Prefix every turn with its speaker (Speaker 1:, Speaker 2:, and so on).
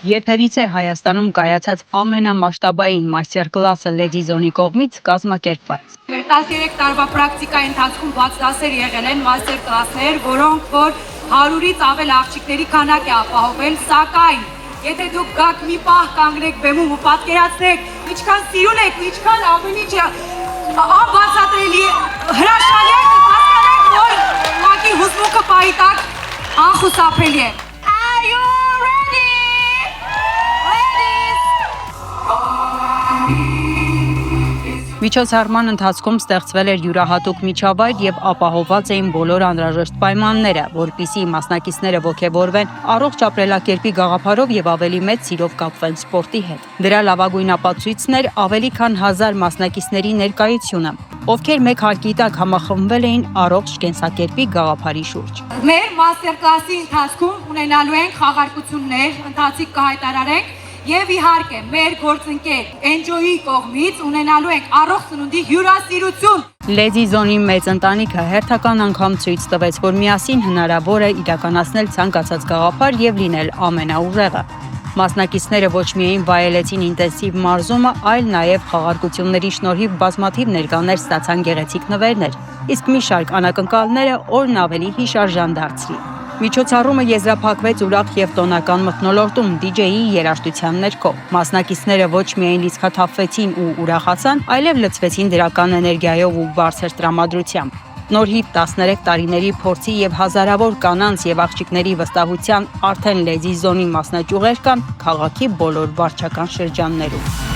Speaker 1: Եթերից է Հայաստանում կայացած ամենամասշտաբային մաստեր-կլասը Լեդի Զոնի կողմից կազմակերպված։
Speaker 2: 13 տարվա պրակտիկայի ընթացքում բաց դասեր եղել են մաստեր-կլասներ, որոնք որ 100-ից ավել աղջիկների քանակ է ապահովել, սակայն եթե դուք գաք մի պահ կանգնեք բեմում ու պատկերացնեք, ինչքան սիրուն եք, ինչքան ամեն ինչ անբացատրելի է, հրաշալի է, հասկանեք, որ ուղղակի հուզմունքը պահի տակ անխուսափելի է։
Speaker 1: Միջոցառման ընթացքում ստեղծվել էր յուրահատուկ միջավայր եւ ապահովված էին բոլոր անհրաժեշտ պայմանները, որպեսզի մասնակիցները ոգևորվեն առողջ ապրելակերպի գաղափարով եւ ավելի մեծ սիրով կապվեն սպորտի հետ։ Դրա լավագույն ապացույցն էր ավելի քան 1000 մասնակիցների ներկայությունը, ովքեր մեկ հարկի տակ համախմբվել էին առողջ կենսակերպի գաղափարի շուրջ։
Speaker 2: Մեր մաստեր-կլասի ընթացքում ունենալու ենք խաղարկություններ, ընթացիկ կհայտարարենք Եվ իհարկե, մեր գործընկեր Enjoy-ի կողմից ունենալու ենք առողջ սնունդի հյուրասիրություն։
Speaker 1: Լեդի Զոնի մեծ ընտանիքը հերթական անգամ ցույց տվեց, որ միասին հնարավոր է իրականացնել ցանկացած գաղափար եւ լինել ամենաուժեղը։ Մասնակիցները ոչ միայն վայելեցին ինտենսիվ մարզումը, այլ նաև խաղարկությունների շնորհիվ բազմաթիվ ներկաներ ստացան գեղեցիկ նվերներ, իսկ մի շարք անակնկալները օրն ավելի հիշարժան դարձրի։ Միջոցառումը եզրափակվեց ուրախ եւ տոնական մթնոլորտում DJ-ի երաժշտության ներքո։ Մասնակիցները ոչ միայն լիցքաթափվեցին ու ուրախացան, այլև լցվեցին դրական էներգիայով ու բարձր տրամադրությամբ։ Նորհիվ 13 տարիների փորձի եւ հազարավոր կանանց եւ աղջիկների վստահության արդեն Լեդի Զոնի մասնաճյուղեր կան քաղաքի բոլոր վարչական շրջաններում։